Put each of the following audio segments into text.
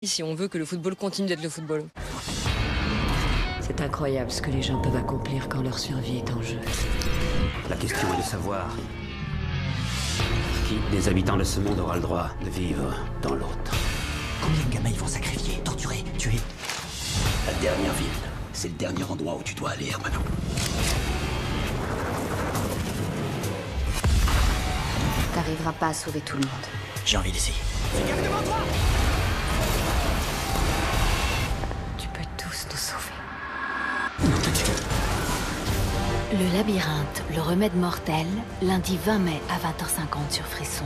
Si on veut que le football continue d'être le football. C'est incroyable ce que les gens peuvent accomplir quand leur survie est en jeu. La question est de savoir qui des habitants de ce monde aura le droit de vivre dans l'autre. Combien de gamins ils vont sacrifier, torturer, tuer? La dernière ville, c'est le dernier endroit où tu dois aller, Hermano. T'arriveras pas à sauver tout le monde. J'ai envie d'essayer. Tu peux tous nous sauver. Le labyrinthe, le remède mortel, lundi 20 mai à 20h50 sur Frisson.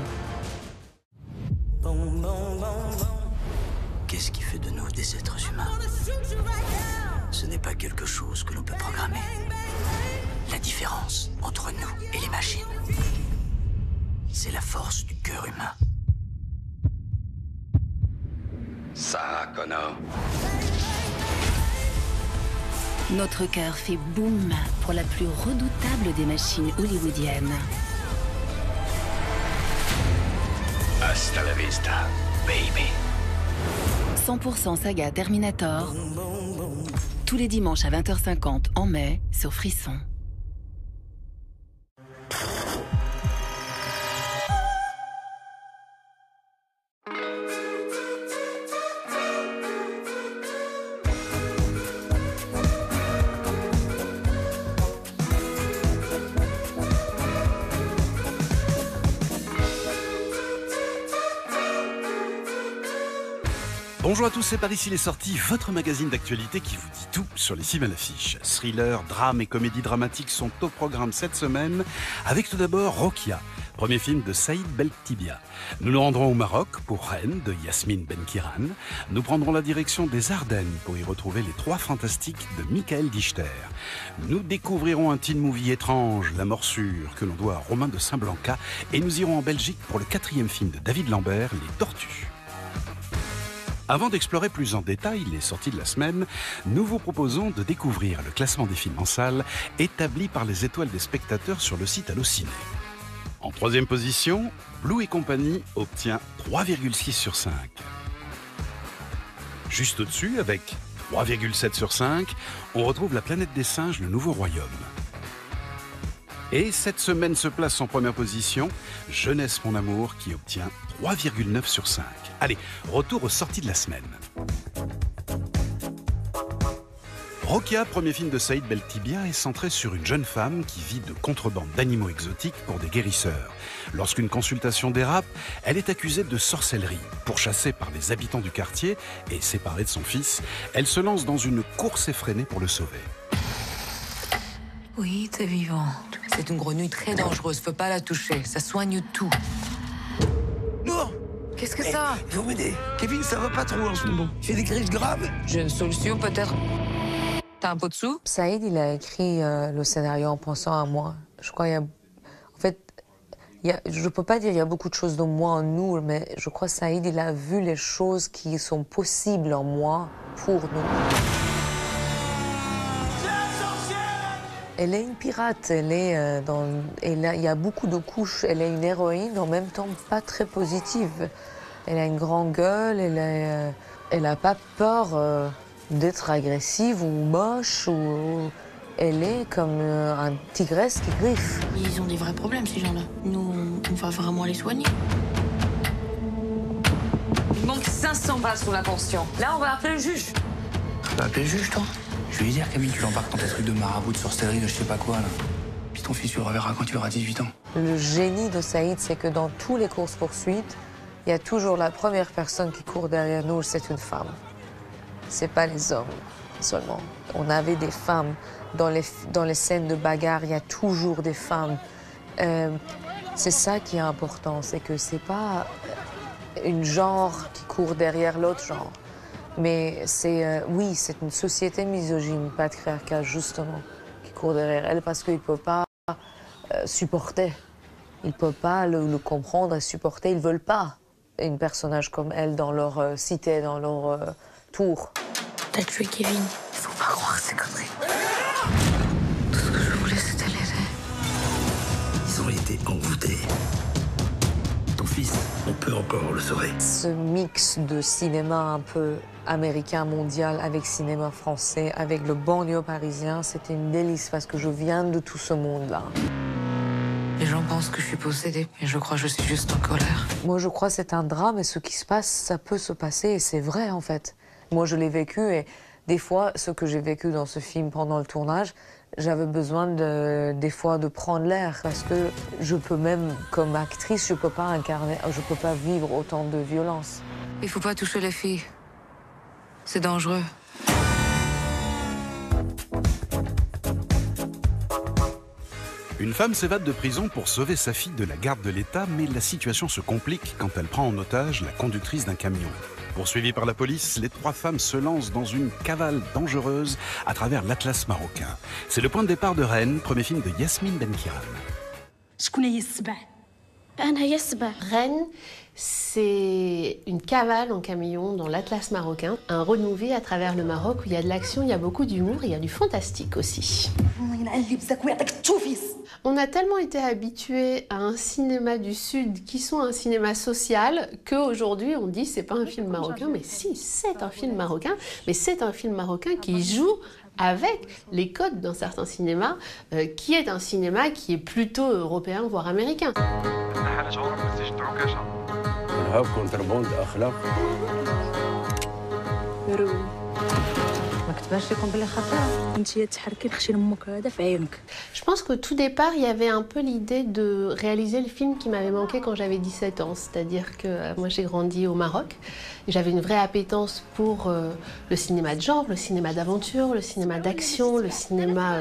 Qu'est-ce qui fait de nous des êtres humains? Ce n'est pas quelque chose que l'on peut programmer. La différence entre nous et les machines, c'est la force du cœur humain. Sarah Connor. Notre cœur fait boum pour la plus redoutable des machines hollywoodiennes. Hasta la vista, baby. 100% saga Terminator, tous les dimanches à 20h50 en mai sur Frisson. Bonjour à tous, c'est par ici les sorties, votre magazine d'actualité qui vous dit tout sur les films à l'affiche. Thriller, drame et comédie dramatique sont au programme cette semaine, avec tout d'abord Rokia, premier film de Saïd Beltibia. Nous nous rendrons au Maroc pour Rennes de Yasmine Benkiran. Nous prendrons la direction des Ardennes pour y retrouver Les Trois Fantastiques de Michael Dichter. Nous découvrirons un teen movie étrange, La Morsure, que l'on doit à Romain de Saint-Blanca. Et nous irons en Belgique pour le 4e film de David Lambert, Les Tortues. Avant d'explorer plus en détail les sorties de la semaine, nous vous proposons de découvrir le classement des films en salle établi par les étoiles des spectateurs sur le site Allociné. En 3e position, Blue et compagnie obtient 3,6 sur 5. Juste au-dessus, avec 3,7 sur 5, on retrouve La Planète des Singes, Le Nouveau Royaume. Et cette semaine se place en première position, Jeunesse mon amour, qui obtient 3,9 sur 5. Allez, retour aux sorties de la semaine. Rokia, premier film de Saïd Beltibia, est centré sur une jeune femme qui vit de contrebande d'animaux exotiques pour des guérisseurs. Lorsqu'une consultation dérape, elle est accusée de sorcellerie. Pourchassée par les habitants du quartier et séparée de son fils, elle se lance dans une course effrénée pour le sauver. Oui, t'es vivant. C'est une grenouille très dangereuse, faut pas la toucher, ça soigne tout. Non. Qu'est-ce que ça? Il faut m'aider. Kevin, ça va pas trop en ce moment. Il fait des crises graves. J'ai une solution peut-être. T'as un pot de soupe? Saïd, il a écrit le scénario en pensant à moi. Je crois qu'il y a... En fait, je peux pas dire qu'il y a beaucoup de choses de moi en nous, mais je crois que Saïd, il a vu les choses qui sont possibles en moi pour nous. Elle est une pirate, elle est il y a beaucoup de couches. Elle est une héroïne, en même temps pas très positive. Elle a une grande gueule, elle a pas peur d'être agressive ou moche. Elle est comme un tigresse qui griffe. Ils ont des vrais problèmes, ces gens-là. Nous, on va vraiment les soigner. Il manque 500 balles sur la pension. Là, on va appeler le juge. Tu vas appeler le juge, toi? Je vais lui dire, Camille, tu l'embarques dans tes trucs de marabout, de sorcellerie, de je sais pas quoi, là. Puis ton fils, tu le reverras quand il aura 18 ans. Le génie de Saïd, c'est que dans tous les courses-poursuites, il y a toujours la première personne qui court derrière nous, c'est une femme. C'est pas les hommes seulement. On avait des femmes. Dans les scènes de bagarre, il y a toujours des femmes. C'est ça qui est important, c'est que c'est pas une genre qui court derrière l'autre genre. Mais oui, c'est une société misogyne, patriarcale, justement, qui court derrière elle parce qu'il ne peut pas supporter. Il ne peut pas le comprendre et supporter. Ils ne veulent pas une personnage comme elle dans leur cité, dans leur tour. T'as tué Kevin. Il faut pas croire ces conneries. Tout ce que je voulais, c'était l'aider. Ils ont été envoûtés. Ton fils, On peut encore le sauver. Ce mix de cinéma un peu américain, mondial, avec cinéma français, avec le banlieue parisien, c'était une délice parce que je viens de tout ce monde-là. Les gens pensent que je suis possédée, mais je crois que je suis juste en colère. Moi, je crois que c'est un drame et ce qui se passe, ça peut se passer et c'est vrai en fait. Moi, je l'ai vécu et des fois, ce que j'ai vécu dans ce film pendant le tournage, j'avais besoin des fois de prendre l'air parce que je peux même, comme actrice, je peux pas vivre autant de violence. Il faut pas toucher les filles. C'est dangereux. Une femme s'évade de prison pour sauver sa fille de la garde de l'État, mais la situation se complique quand elle prend en otage la conductrice d'un camion. Poursuivies par la police, les 3 femmes se lancent dans une cavale dangereuse à travers l'Atlas marocain. C'est le point de départ de Rennes, premier film de Yasmine Benkiran. Rennes, c'est une cavale en camion dans l'Atlas marocain, un renouvelé à travers le Maroc où il y a de l'action, il y a beaucoup d'humour, il y a du fantastique aussi. On a tellement été habitués à un cinéma du Sud qui sont un cinéma social qu'aujourd'hui on dit c'est pas un film marocain, mais si, c'est un film marocain, mais c'est un film marocain qui joue avec les codes d'un certain cinéma, qui est un cinéma qui est plutôt européen, voire américain. Je pense qu'au tout départ, il y avait un peu l'idée de réaliser le film qui m'avait manqué quand j'avais 17 ans. C'est-à-dire que moi, j'ai grandi au Maroc. J'avais une vraie appétence pour le cinéma de genre, le cinéma d'aventure, le cinéma d'action, le cinéma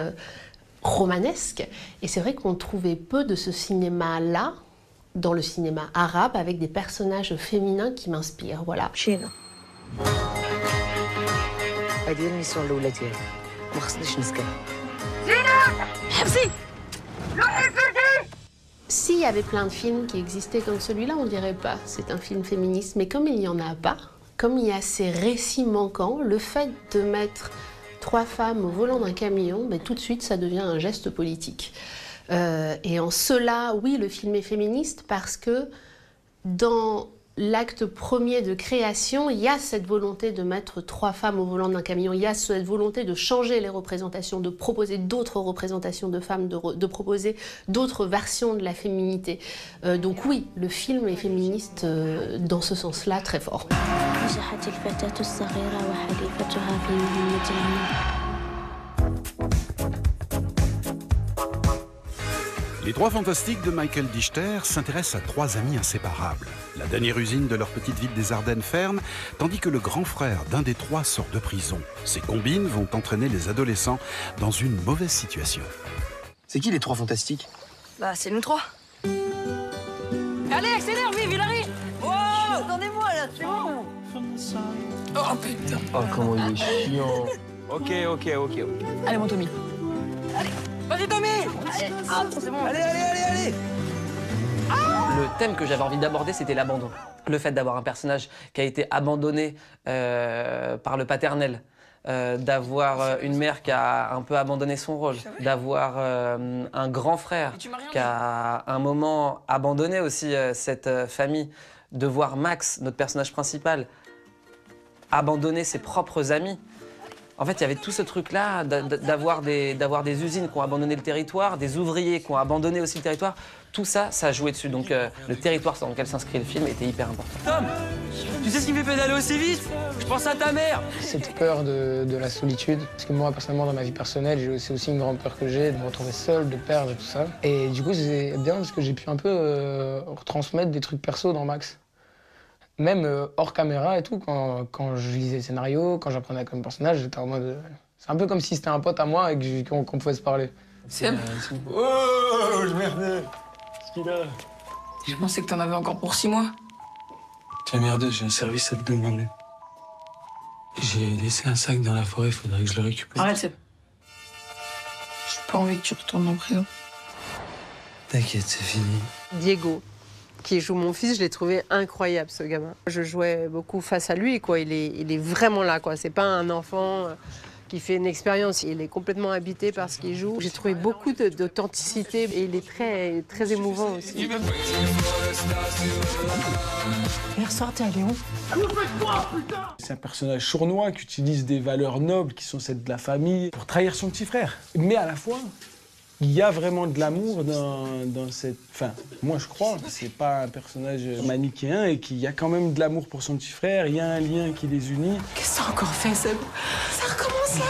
romanesque. Et c'est vrai qu'on trouvait peu de ce cinéma-là dans le cinéma arabe avec des personnages féminins qui m'inspirent. Voilà. هذه الميسيون الاولى ديالي ما خصنيش نسكت حبسي S'il y avait plein de films qui existaient comme celui-là, on dirait pas c'est un film féministe, mais comme il n'y en a pas, comme il y a ces récits manquants, le fait de mettre 3 femmes au volant d'un camion, ben, tout de suite ça devient un geste politique. Et en cela, oui, le film est féministe parce que dans l'acte premier de création, il y a cette volonté de mettre 3 femmes au volant d'un camion, il y a cette volonté de changer les représentations, de proposer d'autres représentations de femmes, de proposer d'autres versions de la féminité. Donc oui, le film est féministe dans ce sens-là très fort. Les 3 fantastiques de Michael Dichter s'intéressent à 3 amis inséparables. La dernière usine de leur petite ville des Ardennes ferme, tandis que le grand frère d'un des 3 sort de prison. Ces combines vont entraîner les adolescents dans une mauvaise situation. C'est qui les 3 fantastiques? Bah, c'est nous 3. Allez, accélère, vive, il arrive. Oh, attendez-moi là, c'est bon. Oh putain. Oh, comment il est chiant. Ok. Allez, mon Tommy. Allez, vas-y, Tommy. Allez, c'est bon. Allez. Le thème que j'avais envie d'aborder, c'était l'abandon. Le fait d'avoir un personnage qui a été abandonné par le paternel, d'avoir une mère qui a un peu abandonné son rôle, d'avoir un grand frère qui a à un moment abandonné aussi cette famille, de voir Max, notre personnage principal, abandonner ses propres amis. En fait, il y avait tout ce truc-là d'avoir des usines qui ont abandonné le territoire, des ouvriers qui ont abandonné aussi le territoire. Tout ça, ça a joué dessus. Donc le territoire dans lequel s'inscrit le film était hyper important. Tom, tu sais ce qui me fait pédaler aussi vite? Je pense à ta mère. Cette peur de la solitude. Parce que moi, personnellement, dans ma vie personnelle, c'est aussi une grande peur que j'ai, de me retrouver seul, de perdre et tout ça. Et du coup, c'est bien parce que j'ai pu un peu retransmettre des trucs perso dans Max. Même hors caméra et tout, quand je lisais le scénario, quand j'apprenais comme personnage, j'étais en mode... C'est un peu comme si c'était un pote à moi et qu'on pouvait se parler. C'est... Oh, je merdais. Qu'est-ce qu'il a? Je pensais que t'en avais encore pour 6 mois. Tiens, merde, j'ai un service à te demander. J'ai laissé un sac dans la forêt, faudrait que je le récupère. Arrête, c'est... J'ai pas envie que tu retournes en prison. T'inquiète, c'est fini. Diego, qui joue mon fils, je l'ai trouvé incroyable, ce gamin. Je jouais beaucoup face à lui, quoi. Il est vraiment là, quoi. C'est pas un enfant qui fait une expérience. Il est complètement habité par ce qu'il joue. J'ai trouvé beaucoup d'authenticité et il est très, très émouvant aussi. Hier soir, t'es allé où? C'est un personnage sournois qui utilise des valeurs nobles qui sont celles de la famille pour trahir son petit frère. Mais à la fois, il y a vraiment de l'amour dans cette... Enfin, moi je crois, c'est pas un personnage manichéen et qu'il y a quand même de l'amour pour son petit frère, il y a un lien qui les unit. Qu'est-ce que t'as encore fait, Seb? Ça recommence là!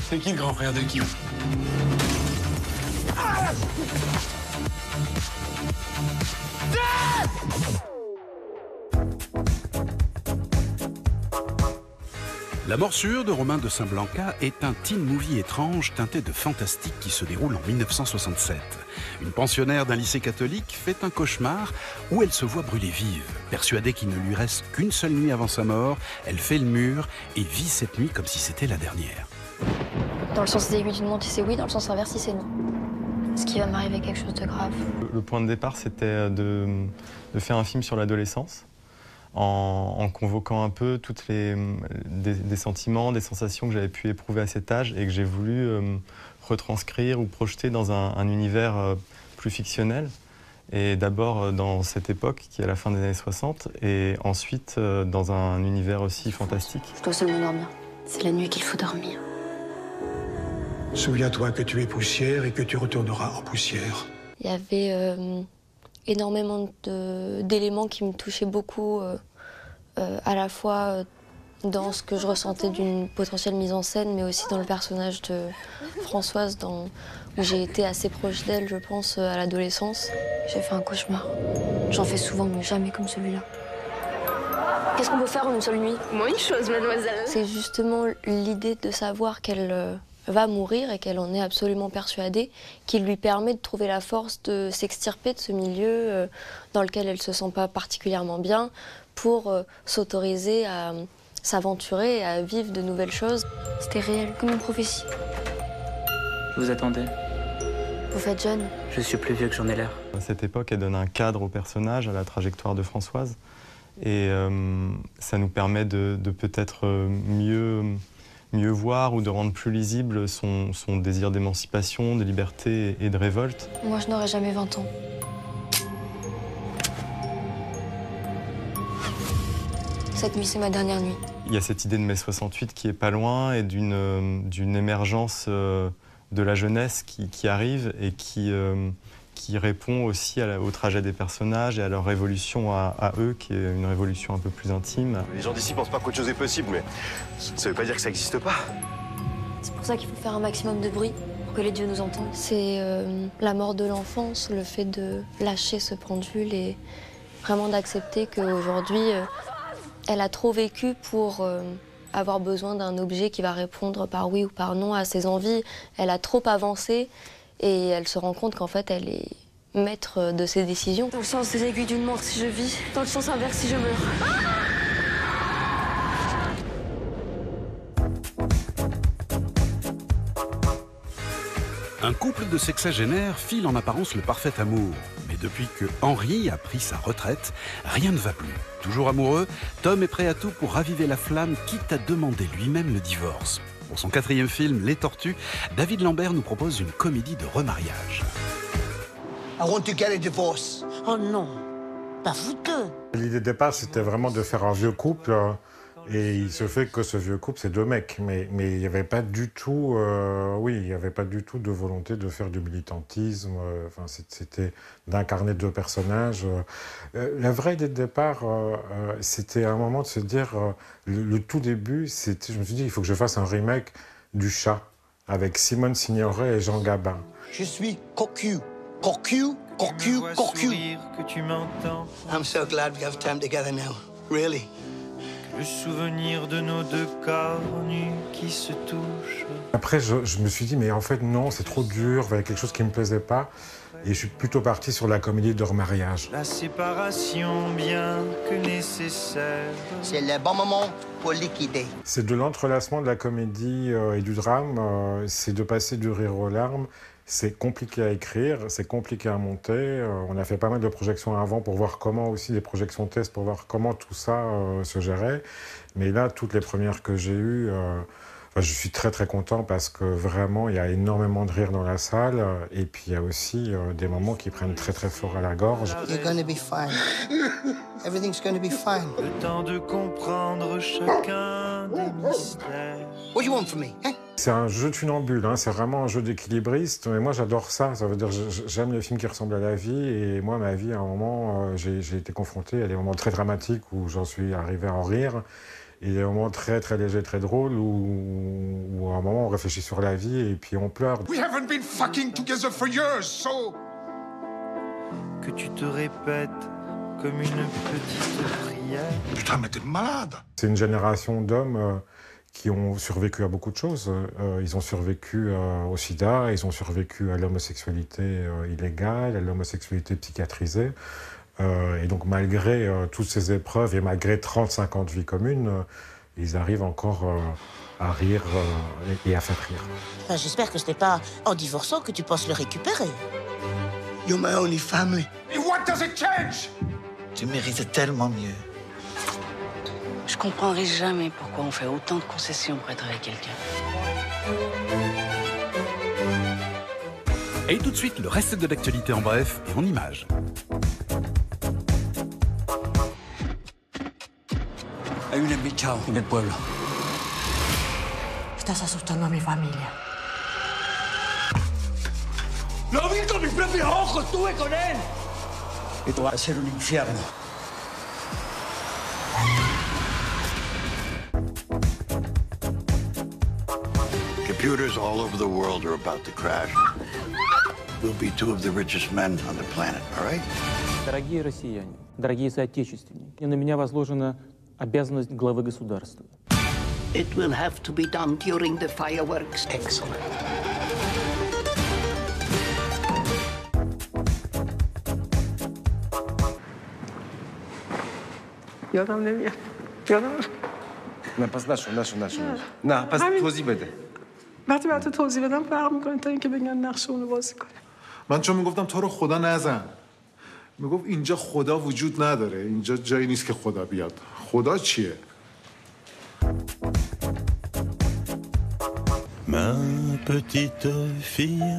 C'est qui le grand frère de qui? La morsure de Romain de Saint-Blanca est un teen movie étrange teinté de fantastique qui se déroule en 1967. Une pensionnaire d'un lycée catholique fait un cauchemar où elle se voit brûler vive. Persuadée qu'il ne lui reste qu'une seule nuit avant sa mort, elle fait le mur et vit cette nuit comme si c'était la dernière. Dans le sens des aiguilles d'une montre, c'est oui, dans le sens inverse, c'est non. Est-ce qu'il va m'arriver quelque chose de grave? Le point de départ, c'était de faire un film sur l'adolescence, en convoquant un peu toutes des sentiments, des sensations que j'avais pu éprouver à cet âge et que j'ai voulu retranscrire ou projeter dans un univers plus fictionnel. Et d'abord dans cette époque qui est à la fin des années 60 et ensuite dans un univers aussi fantastique. Je dois seulement dormir. C'est la nuit qu'il faut dormir. Souviens-toi que tu es poussière et que tu retourneras en poussière. Il y avait énormément d'éléments qui me touchaient beaucoup, à la fois dans ce que je ressentais d'une potentielle mise en scène, mais aussi dans le personnage de Françoise, où j'ai été assez proche d'elle, je pense, à l'adolescence. J'ai fait un cauchemar. J'en fais souvent, mais jamais comme celui-là. Qu'est-ce qu'on peut faire en une seule nuit? Moi, une chose, mademoiselle. C'est justement l'idée de savoir qu'elle va mourir et qu'elle en est absolument persuadée, qui lui permet de trouver la force de s'extirper de ce milieu dans lequel elle ne se sent pas particulièrement bien pour s'autoriser à s'aventurer et à vivre de nouvelles choses. C'était réel, comme une prophétie. Je vous attendais. Vous faites jeune. Je suis plus vieux que j'en ai l'air. À cette époque, elle donne un cadre au personnage, à la trajectoire de Françoise. Et ça nous permet de peut-être mieux voir ou de rendre plus lisible son désir d'émancipation, de liberté et de révolte. Moi, je n'aurai jamais 20 ans. Cette nuit, c'est ma dernière nuit. Il y a cette idée de mai 68 qui est pas loin et d'une émergence de la jeunesse qui arrive et qui répond aussi au trajet des personnages et à leur révolution à eux, qui est une révolution un peu plus intime. Les gens d'ici pensent pas qu'autre chose est possible, mais ça veut pas dire que ça n'existe pas. C'est pour ça qu'il faut faire un maximum de bruit pour que les dieux nous entendent. C'est la mort de l'enfance, le fait de lâcher ce pendule et vraiment d'accepter qu'aujourd'hui, elle a trop vécu pour avoir besoin d'un objet qui va répondre par oui ou par non à ses envies. Elle a trop avancé et elle se rend compte qu'en fait, elle est maître de ses décisions. Dans le sens des aiguilles d'une montre si je vis, dans le sens inverse si je meurs. Un couple de sexagénaires file en apparence le parfait amour. Mais depuis que Henri a pris sa retraite, rien ne va plus. Toujours amoureux, Tom est prêt à tout pour raviver la flamme, quitte à demander lui-même le divorce. Pour son 4e film, Les Tortues, David Lambert nous propose une comédie de remariage. I want to get a divorce. Oh non, pas vous deux. L'idée de départ, c'était vraiment de faire un vieux couple. Et il se fait que ce vieux couple, c'est 2 mecs. Mais il n'y avait pas du tout, il n'y avait pas du tout de volonté de faire du militantisme. Enfin, c'était d'incarner 2 personnages. La vraie idée de départ, c'était un moment de se dire, le tout début, je me suis dit, il faut que je fasse un remake du Chat avec Simone Signoret et Jean Gabin. Je suis cocu. Cocu. Que tu m'entends. I'm so glad we have time together now. Really. Le souvenir de nos 2 corps nus qui se touchent. Après, je me suis dit, mais en fait, non, c'est trop dur, il y avait quelque chose qui ne me plaisait pas. Et je suis plutôt parti sur la comédie de remariage. La séparation, bien que nécessaire. C'est le bon moment pour liquider. C'est de l'entrelacement de la comédie et du drame. C'est de passer du rire aux larmes C'est compliqué à écrire, c'est compliqué à monter. On a fait pas mal de projections avant pour voir comment aussi, des projections test, pour voir comment tout ça se gérait. Mais là, toutes les premières que j'ai eues, je suis très très content parce que vraiment, il y a énormément de rire dans la salle. Et puis, il y a aussi des moments qui prennent très très fort à la gorge. You're gonna be fine. Everything's gonna be fine. Le temps de comprendre chacun des mystères. What do you want from me, hein? C'est un jeu de funambule, hein, c'est vraiment un jeu d'équilibriste, mais moi j'adore ça, ça veut dire j'aime les films qui ressemblent à la vie, et moi ma vie à un moment, j'ai été confronté à des moments très dramatiques où j'en suis arrivé à en rire, et des moments très très légers, très drôles, où à un moment on réfléchit sur la vie et puis on pleure. We haven't been fucking together for years, so... Que tu te répètes comme une petite prière. Putain, mais t'es malade! C'est une génération d'hommes qui ont survécu à beaucoup de choses. Ils ont survécu au sida, ils ont survécu à l'homosexualité illégale, à l'homosexualité psychiatrisée. Et donc malgré toutes ces épreuves et malgré 35 ans de vie commune, ils arrivent encore à rire et à faire rire. Enfin, j'espère que ce n'est pas en divorçant que tu penses le récupérer. You're my only family. And what does it change? Tu mérites tellement mieux. Je comprendrai jamais pourquoi on fait autant de concessions pour être avec quelqu'un. Et tout de suite, le reste de l'actualité en bref et en images. Hay un embichado en el pueblo. Estás asustando a mi familia. ¡Lo vi con mis propios ojos! ¡Estuve con él! Esto va a ser un infierno. Computers all over the world are about to crash. We'll be two of the richest men on the planet, all right? Дорогие россияне, дорогие соотечественники, на меня возложена обязанность главы государства. It will have to be done during the fireworks. Excellent. یادم نمیاد. یادم نه پس نشو. نه پس توضیح بده. وقتی برات توضیح بدم فرق میکنه تا اینکه بگن نقش اونو بازی کنه. من چون میگفتم تو رو خدا نزن، میگفت اینجا خدا وجود نداره، اینجا جایی نیست که خدا بیاد. خدا چیه؟ Ma petite fille,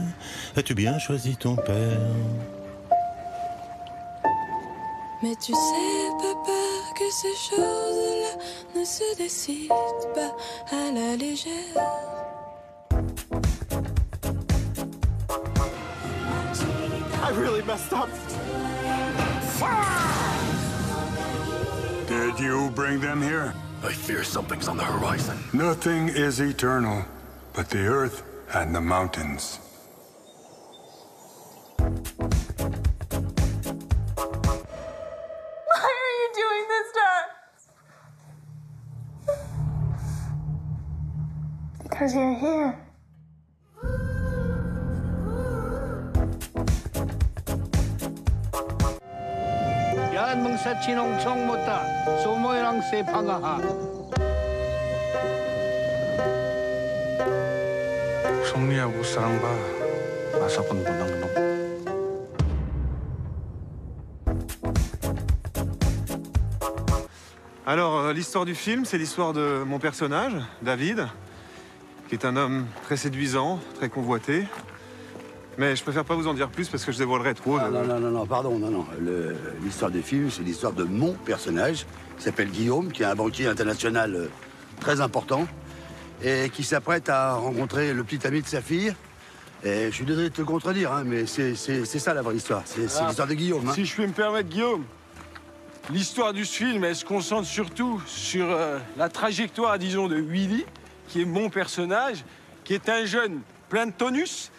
as-tu bien choisi ton père? Mais tu sais, papa, que ces choses-là ne se décident pas à la légère. I really messed up. Did you bring them here? I fear something's on the horizon. Nothing is eternal, but the earth and the mountains. Why are you doing this to us? Because you're here. Yan mong sa chinongchong mo ta, sumoy lang si pangaha. 성리야 못 사랑 봐. 마사본 못한 놈. Alors, l'histoire du film, c'est l'histoire de mon personnage, David, qui est un homme très séduisant, très convoité. Mais je préfère pas vous en dire plus parce que je dévoilerais trop. Ah, non, pardon, non. L'histoire du film, c'est l'histoire de mon personnage, qui s'appelle Guillaume, qui est un banquier international très important, et qui s'apprête à rencontrer le petit ami de sa fille. Et je suis désolé de te contredire, hein, mais c'est ça la vraie histoire. C'est l'histoire de Guillaume. Hein. Si je puis me permettre, Guillaume, l'histoire du film, elle se concentre surtout sur la trajectoire, disons, de Willy, qui est mon personnage, qui est un jeune plein de tonus,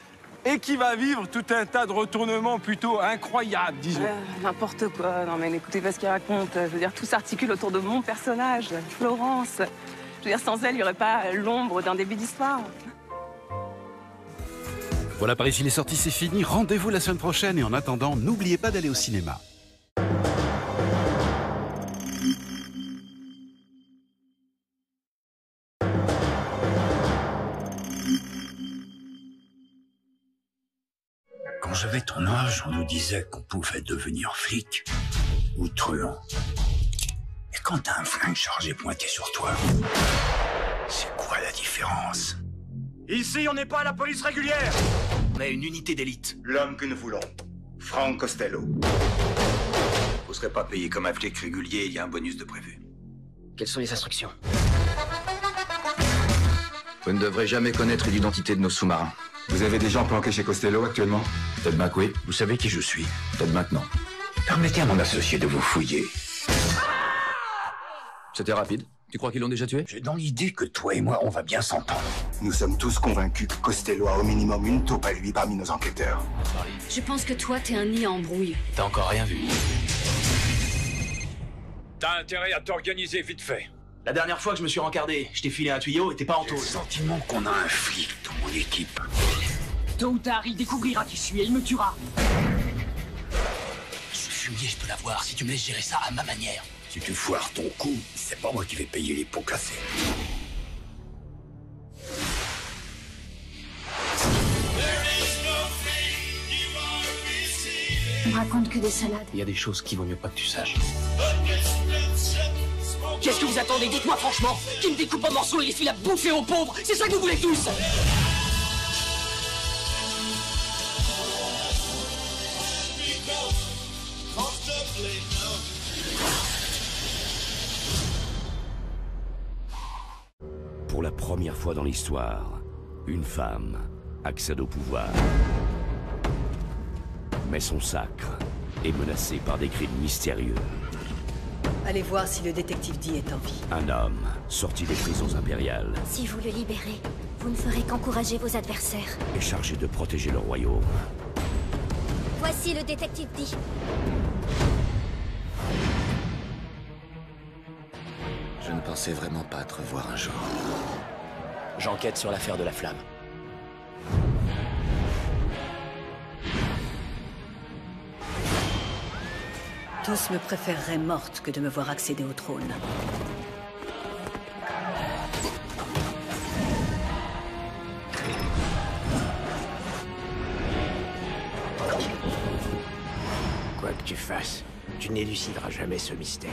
et qui va vivre tout un tas de retournements plutôt incroyables, disons. N'importe quoi. Non, mais n'écoutez pas ce qu'il raconte. Je veux dire, tout s'articule autour de mon personnage, Florence. Je veux dire, sans elle, il n'y aurait pas l'ombre d'un début d'histoire. Voilà, par ici les sorties, c'est fini. Rendez-vous la semaine prochaine et en attendant, n'oubliez pas d'aller au cinéma. j'avais ton âge, on nous disait qu'on pouvait devenir flic ou truand. Et quand t'as un flingue chargé pointé sur toi, c'est quoi la différence? Ici, on n'est pas la police régulière. On est une unité d'élite. L'homme que nous voulons, Frank Costello. Vous serez pas payé comme un flic régulier, il y a un bonus de prévu. Quelles sont les instructions? Vous ne devrez jamais connaître l'identité de nos sous-marins. Vous avez des gens planqués chez Costello actuellement? Ted McQueen, vous savez qui je suis. Ted maintenant. Permettez à mon associé de vous fouiller. C'était rapide. Tu crois qu'ils l'ont déjà tué? J'ai dans l'idée que toi et moi, on va bien s'entendre. Nous sommes tous convaincus que Costello a au minimum une taupe à lui parmi nos enquêteurs. Je pense que toi, t'es un nid à embrouille. T'as encore rien vu. T'as intérêt à t'organiser vite fait. La dernière fois que je me suis rencardé, je t'ai filé un tuyau et t'es pas en tôle. J'ai le sentiment qu'on a un flic dans mon équipe. Tôt ou tard, il découvrira qui je suis et il me tuera. Ce fumier, je peux l'avoir si tu me laisses gérer ça à ma manière. Si tu foires ton coup, c'est pas moi qui vais payer les pots cassés. On raconte que des salades. Il y a des choses qu'il vaut mieux pas que tu saches. Qu'est-ce que vous attendez? Dites-moi franchement. Qui me découpe en morceaux et les file à bouffer aux pauvres? C'est ça que vous voulez tous? Pour la première fois dans l'histoire, une femme accède au pouvoir. Mais son sacre est menacé par des crimes mystérieux. Allez voir si le détective D est en vie. Un homme sorti des prisons impériales Si vous le libérez, vous ne ferez qu'encourager vos adversaires. est chargé de protéger le royaume. Voici le détective D. Je ne pensais vraiment pas te revoir un jour. J'enquête sur l'affaire de la flamme. Tous me préféreraient morte que de me voir accéder au trône. Quoi que tu fasses, tu n'élucideras jamais ce mystère.